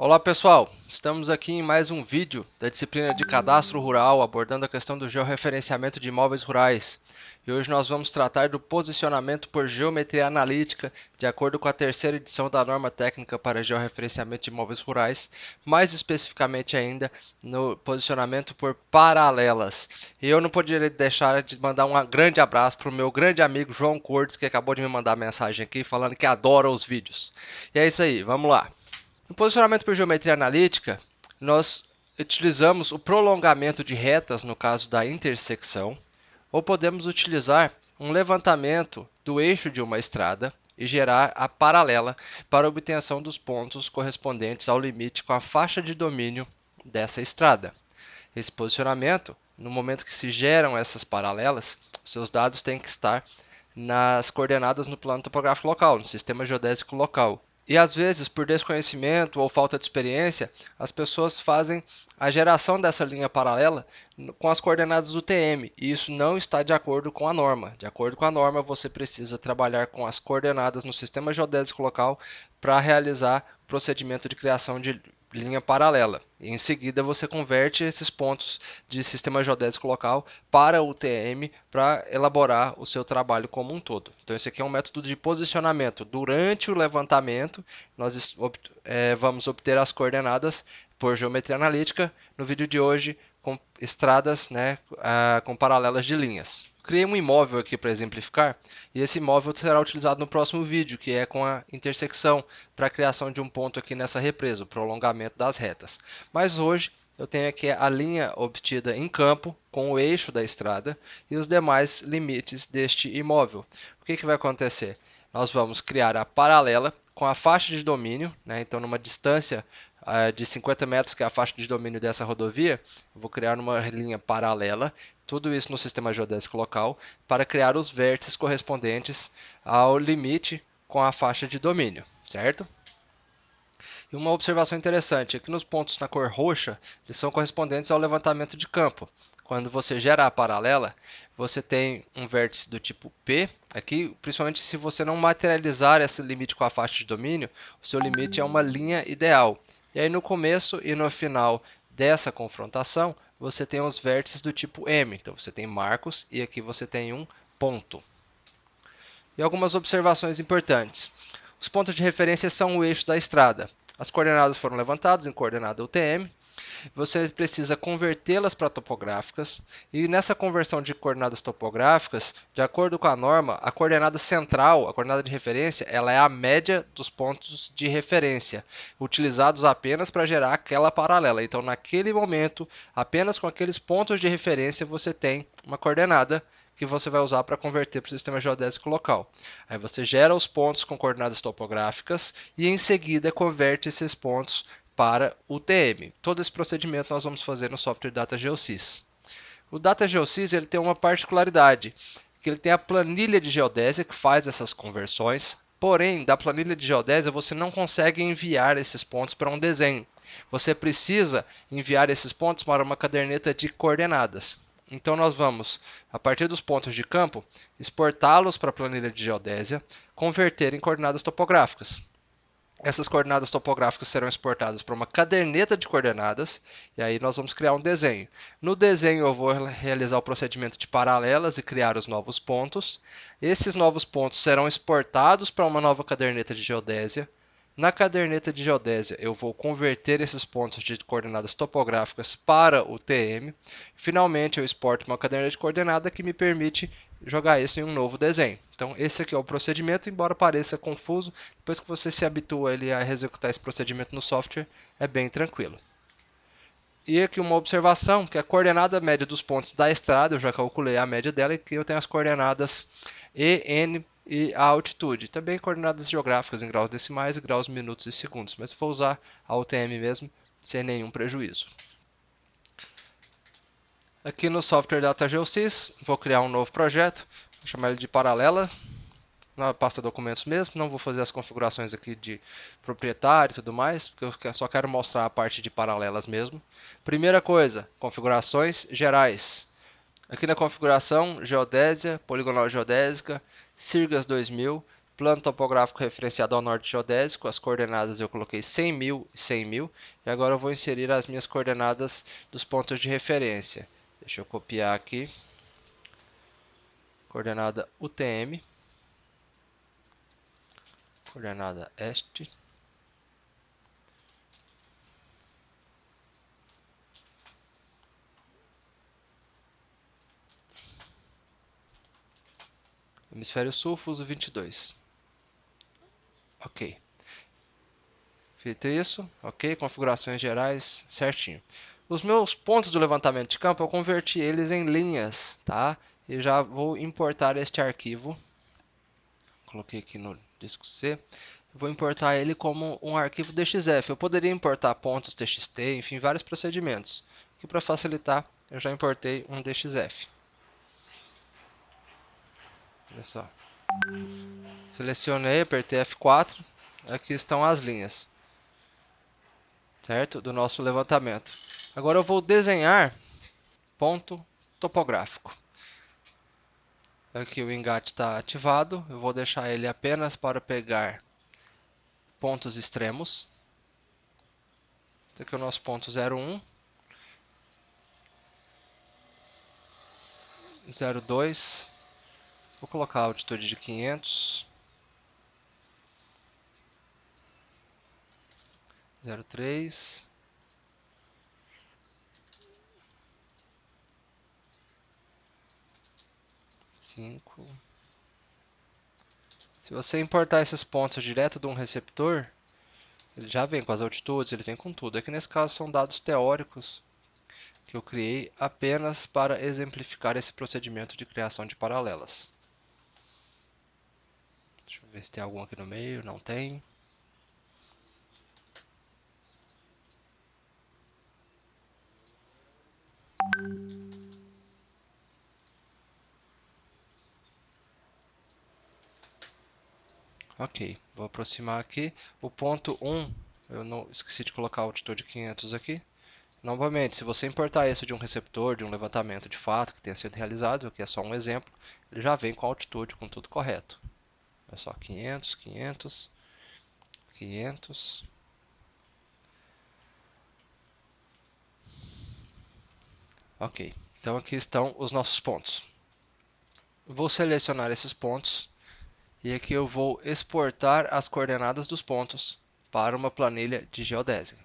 Olá pessoal, estamos aqui em mais um vídeo da disciplina de Cadastro Rural, abordando a questão do georreferenciamento de imóveis rurais. E hoje nós vamos tratar do posicionamento por geometria analítica, de acordo com a terceira edição da norma técnica para georreferenciamento de imóveis rurais, mais especificamente ainda no posicionamento por paralelas. E eu não poderia deixar de mandar um grande abraço para o meu grande amigo João Cordes, que acabou de me mandar mensagem aqui falando que adora os vídeos. E é isso aí, vamos lá. No posicionamento por geometria analítica, nós utilizamos o prolongamento de retas no caso da intersecção, ou podemos utilizar um levantamento do eixo de uma estrada e gerar a paralela para a obtenção dos pontos correspondentes ao limite com a faixa de domínio dessa estrada. Esse posicionamento, no momento que se geram essas paralelas, os seus dados têm que estar nas coordenadas no plano topográfico local, no sistema geodésico local. E às vezes, por desconhecimento ou falta de experiência, as pessoas fazem a geração dessa linha paralela com as coordenadas UTM, e isso não está de acordo com a norma. De acordo com a norma, você precisa trabalhar com as coordenadas no sistema geodésico local para realizar o procedimento de criação de linha paralela. E em seguida, você converte esses pontos de sistema geodésico local para o UTM para elaborar o seu trabalho como um todo. Então, esse aqui é um método de posicionamento. Durante o levantamento, nós vamos obter as coordenadas por geometria analítica. No vídeo de hoje, com estradas, né, com paralelas de linhas. Criei um imóvel aqui para exemplificar, e esse imóvel será utilizado no próximo vídeo, que é com a intersecção, para a criação de um ponto aqui nessa represa, o prolongamento das retas. Mas hoje eu tenho aqui a linha obtida em campo, com o eixo da estrada e os demais limites deste imóvel. O que vai acontecer? Nós vamos criar a paralela com a faixa de domínio, né? Então, numa distância de 50 metros, que é a faixa de domínio dessa rodovia, eu vou criar uma linha paralela, tudo isso no sistema geodésico local, para criar os vértices correspondentes ao limite com a faixa de domínio, certo? E uma observação interessante é que nos pontos na cor roxa, eles são correspondentes ao levantamento de campo. Quando você gera a paralela, você tem um vértice do tipo P, aqui, principalmente se você não materializar esse limite com a faixa de domínio, o seu limite é uma linha ideal. E aí no começo e no final dessa confrontação, você tem os vértices do tipo M. Então você tem marcos e aqui você tem um ponto. E algumas observações importantes. Os pontos de referência são o eixo da estrada. As coordenadas foram levantadas em coordenada UTM. Você precisa convertê-las para topográficas. E nessa conversão de coordenadas topográficas, de acordo com a norma, a coordenada central, a coordenada de referência, ela é a média dos pontos de referência, utilizados apenas para gerar aquela paralela. Então, naquele momento, apenas com aqueles pontos de referência, você tem uma coordenada que você vai usar para converter para o sistema geodésico local. Aí você gera os pontos com coordenadas topográficas e em seguida converte esses pontos para o TM. Todo esse procedimento nós vamos fazer no software DataGeoSys. O DataGeoSys ele tem uma particularidade, que ele tem a planilha de geodésia que faz essas conversões, porém, da planilha de geodésia você não consegue enviar esses pontos para um desenho. Você precisa enviar esses pontos para uma caderneta de coordenadas. Então, nós vamos, a partir dos pontos de campo, exportá-los para a planilha de geodésia, converter em coordenadas topográficas. Essas coordenadas topográficas serão exportadas para uma caderneta de coordenadas e aí nós vamos criar um desenho. No desenho eu vou realizar o procedimento de paralelas e criar os novos pontos. Esses novos pontos serão exportados para uma nova caderneta de geodésia. Na caderneta de geodésia, eu vou converter esses pontos de coordenadas topográficas para o TM. Finalmente, eu exporto uma caderneta de coordenada que me permite jogar isso em um novo desenho. Então, esse aqui é o procedimento, embora pareça confuso, depois que você se habitua a executar esse procedimento no software, é bem tranquilo. E aqui uma observação, que a coordenada média dos pontos da estrada, eu já calculei a média dela, e aqui eu tenho as coordenadas E, N e a altitude. Também coordenadas geográficas em graus decimais, graus, minutos e segundos, mas vou usar a UTM mesmo, sem nenhum prejuízo. Aqui no software DataGeoSys, vou criar um novo projeto, vou chamar ele de Paralela, na pasta documentos mesmo, não vou fazer as configurações aqui de proprietário e tudo mais, porque eu só quero mostrar a parte de paralelas mesmo. Primeira coisa, configurações gerais. Aqui na configuração, geodésia, poligonal geodésica, Sirgas 2000, plano topográfico referenciado ao norte geodésico, as coordenadas eu coloquei 100.000 e 100.000, e agora eu vou inserir as minhas coordenadas dos pontos de referência. Deixa eu copiar aqui, coordenada UTM, coordenada este, hemisfério sul, fuso 22. Ok. Feito isso, ok, configurações gerais, certinho. Os meus pontos do levantamento de campo, eu converti eles em linhas, tá? E já vou importar este arquivo. Coloquei aqui no disco C. Vou importar ele como um arquivo DXF. Eu poderia importar pontos TXT, enfim, vários procedimentos. Aqui para facilitar, eu já importei um DXF. Olha só. Selecionei, apertei F4. Aqui estão as linhas, certo? Do nosso levantamento. Agora eu vou desenhar ponto topográfico. Aqui o engate está ativado. Eu vou deixar ele apenas para pegar pontos extremos. Esse aqui é o nosso ponto 01, 02. Vou colocar a altitude de 500, 03, 5. Se você importar esses pontos direto de um receptor, ele já vem com as altitudes, ele vem com tudo. Aqui nesse caso são dados teóricos que eu criei apenas para exemplificar esse procedimento de criação de paralelas. Deixa eu ver se tem algum aqui no meio. Não tem. Ok, vou aproximar aqui. O ponto 1, eu não esqueci de colocar a altitude 500 aqui. Novamente, se você importar isso de um receptor, de um levantamento de fato que tenha sido realizado, aqui é só um exemplo, ele já vem com a altitude, com tudo correto. É só 500, 500, 500. Ok, então aqui estão os nossos pontos. Vou selecionar esses pontos e aqui eu vou exportar as coordenadas dos pontos para uma planilha de geodésia.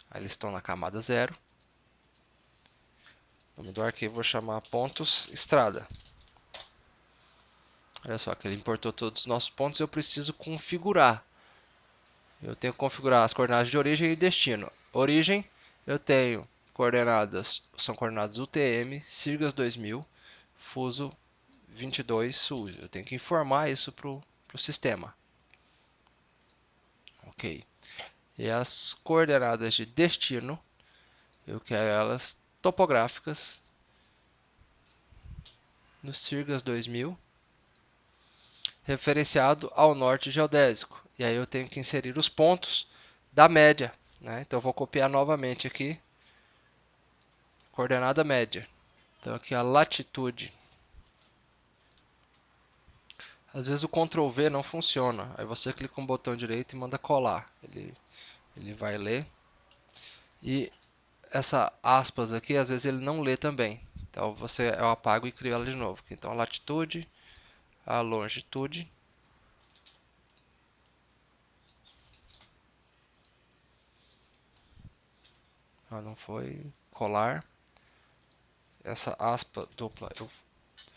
Aí eles estão na camada 0. O nome do arquivo eu vou chamar pontos estrada. Olha só que ele importou todos os nossos pontos e eu preciso configurar. Eu tenho que configurar as coordenadas de origem e destino. Origem, eu tenho coordenadas, são coordenadas UTM, Sirgas 2000, fuso 22 sul. Eu tenho que informar isso para o sistema. Ok. E as coordenadas de destino, eu quero elas topográficas no Sirgas 2000, referenciado ao norte geodésico. E aí eu tenho que inserir os pontos da média, né? Então eu vou copiar novamente aqui, coordenada média. Então aqui a latitude. Às vezes o Ctrl V não funciona. Aí você clica com o botão direito e manda colar. Ele vai ler. E essa aspas aqui, às vezes ele não lê também. Então eu apago e crio ela de novo. Então a latitude, a longitude. Não foi colar. Essa aspa dupla eu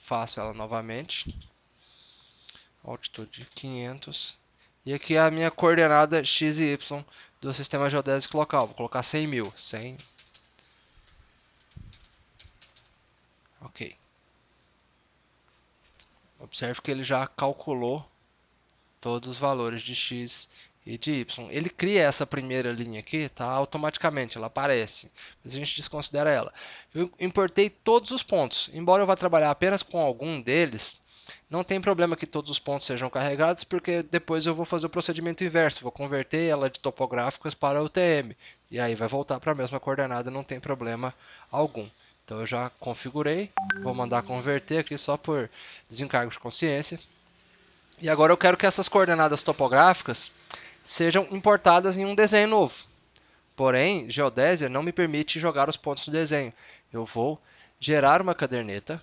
faço ela novamente. Altitude 500. E aqui é a minha coordenada x e y do sistema geodésico local. Vou colocar 100.000. 100. Ok. Observe que ele já calculou todos os valores de x e de y. Ele cria essa primeira linha aqui, tá? Automaticamente, ela aparece, mas a gente desconsidera ela. Eu importei todos os pontos. Embora eu vá trabalhar apenas com algum deles, não tem problema que todos os pontos sejam carregados, porque depois eu vou fazer o procedimento inverso. Vou converter ela de topográficas para UTM. E aí vai voltar para a mesma coordenada, não tem problema algum. Então eu já configurei, vou mandar converter aqui só por desencargo de consciência. E agora eu quero que essas coordenadas topográficas sejam importadas em um desenho novo. Porém, Geodésia não me permite jogar os pontos do desenho. Eu vou gerar uma caderneta.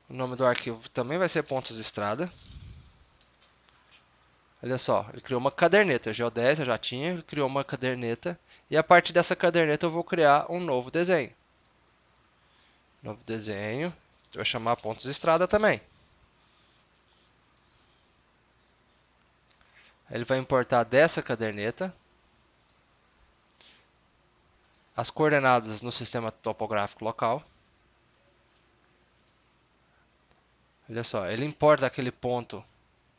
O nome do arquivo também vai ser pontos estrada. Olha só, ele criou uma caderneta. Geodésia já tinha, ele criou uma caderneta. E a partir dessa caderneta eu vou criar um novo desenho. Novo desenho. Vou chamar pontos estrada também. Ele vai importar dessa caderneta as coordenadas no sistema topográfico local. Olha só, ele importa aquele ponto,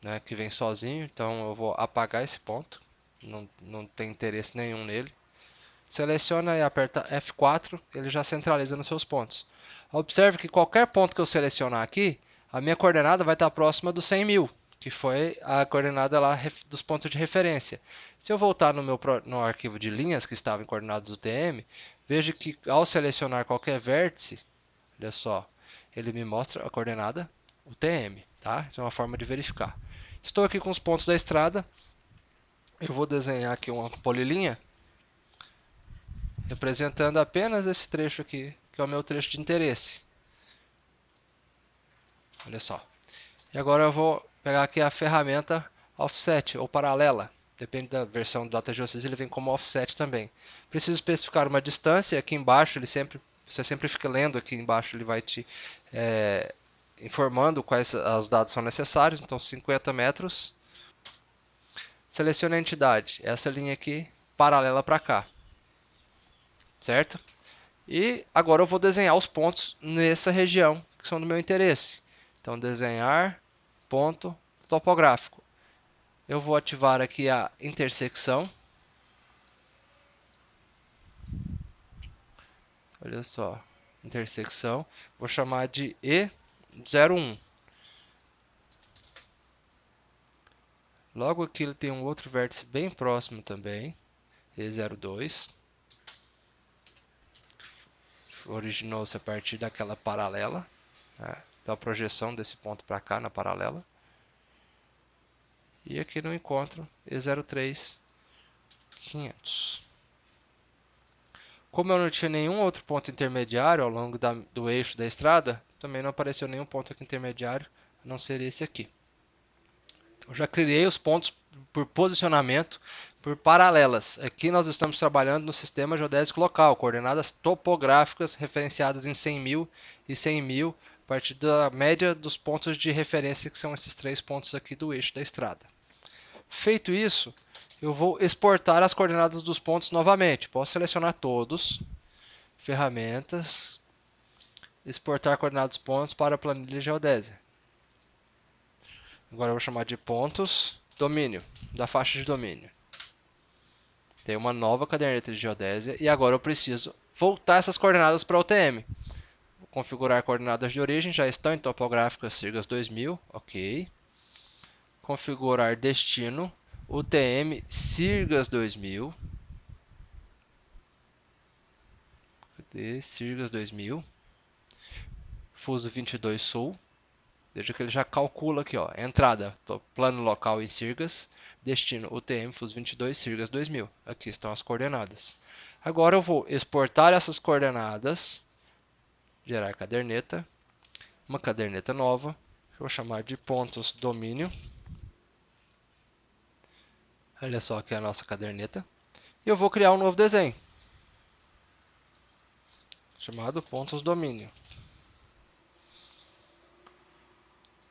né, que vem sozinho, então eu vou apagar esse ponto. Não tem interesse nenhum nele. Seleciona e aperta F4, ele já centraliza nos seus pontos. Observe que qualquer ponto que eu selecionar aqui, a minha coordenada vai estar próxima do 100.000, que foi a coordenada lá dos pontos de referência. Se eu voltar no arquivo de linhas que estava em coordenadas do TM, veja que ao selecionar qualquer vértice, olha só, ele me mostra a coordenada UTM, tá? Isso é uma forma de verificar. Estou aqui com os pontos da estrada, eu vou desenhar aqui uma polilinha representando apenas esse trecho aqui, que é o meu trecho de interesse. Olha só. E agora eu vou pegar aqui a ferramenta Offset ou paralela. Depende da versão do DataGeosys, ele vem como Offset também. Preciso especificar uma distância. Aqui embaixo, você sempre fica lendo aqui embaixo, ele vai te informando quais os dados são necessários. Então, 50 metros. Selecione a entidade. Essa linha aqui, paralela para cá. Certo? E agora eu vou desenhar os pontos nessa região que são do meu interesse. Então, desenhar ponto topográfico. Eu vou ativar aqui a intersecção. Olha só, intersecção. Vou chamar de E01. Logo aqui ele tem um outro vértice bem próximo também, E02. Originou-se a partir daquela paralela, né? Então a projeção desse ponto para cá na paralela. E aqui no encontro, E03, 500. Como eu não tinha nenhum outro ponto intermediário ao longo do eixo da estrada, também não apareceu nenhum ponto aqui intermediário, a não ser esse aqui. Eu já criei os pontos por posicionamento por paralelas. Aqui nós estamos trabalhando no sistema geodésico local, coordenadas topográficas referenciadas em 100.000 e 100.000, a partir da média dos pontos de referência, que são esses 3 pontos aqui do eixo da estrada. Feito isso, eu vou exportar as coordenadas dos pontos novamente. Posso selecionar todos, ferramentas, exportar coordenadas dos pontos para a planilha geodésia. Agora eu vou chamar de pontos, domínio, da faixa de domínio. Tem uma nova caderneta de geodésia e agora eu preciso voltar essas coordenadas para a UTM. Vou configurar coordenadas de origem, já estão em topográficas Sirgas 2000, ok. Configurar destino, UTM Sirgas 2000. Cadê? Sirgas 2000. Fuso 22 Sul. Veja que ele já calcula aqui, ó, entrada, plano local em Sirgas, destino UTM Fuso 22, Sirgas 2000. Aqui estão as coordenadas. Agora eu vou exportar essas coordenadas, gerar caderneta, uma caderneta nova, vou chamar de pontos domínio. Olha só aqui a nossa caderneta. E eu vou criar um novo desenho, chamado pontos domínio.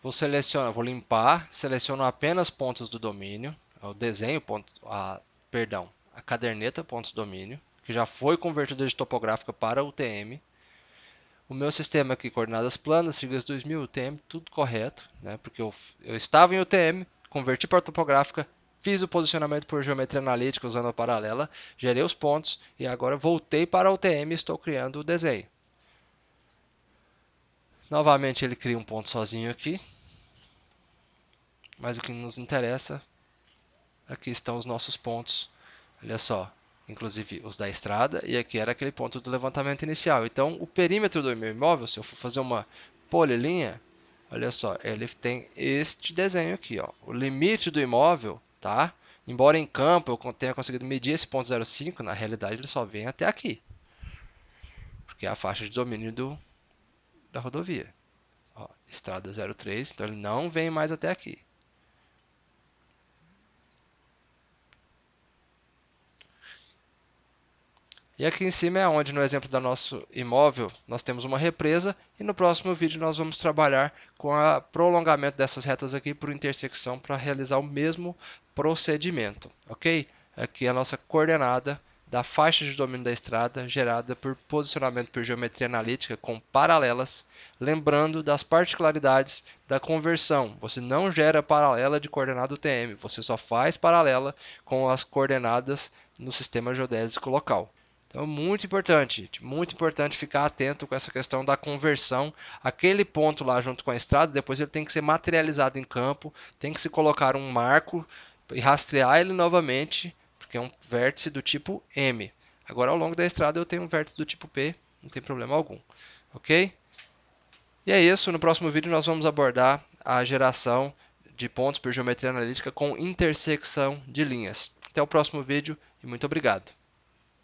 Vou limpar, seleciono apenas pontos do domínio, o desenho, a caderneta pontos domínio, que já foi convertida de topográfica para UTM. O meu sistema aqui, coordenadas planas, Sirgas 2000, UTM, tudo correto, né? Porque eu estava em UTM, converti para topográfica, fiz o posicionamento por geometria analítica usando a paralela, gerei os pontos e agora voltei para a UTM e estou criando o desenho. Novamente ele cria um ponto sozinho aqui, mas o que nos interessa, aqui estão os nossos pontos, olha só, inclusive os da estrada, e aqui era aquele ponto do levantamento inicial. Então, o perímetro do meu imóvel, se eu for fazer uma polilinha, olha só, ele tem este desenho aqui, ó. O limite do imóvel, tá? Embora em campo eu tenha conseguido medir esse ponto 0,5, na realidade ele só vem até aqui, porque é a faixa de domínio da rodovia. Ó, estrada 03, então ele não vem mais até aqui. E aqui em cima é onde, no exemplo do nosso imóvel, nós temos uma represa e no próximo vídeo nós vamos trabalhar com o prolongamento dessas retas aqui por intersecção para realizar o mesmo procedimento, ok? Aqui é a nossa coordenada da faixa de domínio da estrada gerada por posicionamento por geometria analítica com paralelas, lembrando das particularidades da conversão. Você não gera paralela de coordenada UTM, você só faz paralela com as coordenadas no sistema geodésico local. Então, muito importante ficar atento com essa questão da conversão. Aquele ponto lá junto com a estrada, depois ele tem que ser materializado em campo, tem que se colocar um marco e rastrear ele novamente, porque é um vértice do tipo M. Agora, ao longo da estrada, eu tenho um vértice do tipo P, não tem problema algum. Ok? E é isso, no próximo vídeo nós vamos abordar a geração de pontos por geometria analítica com intersecção de linhas. Até o próximo vídeo e muito obrigado.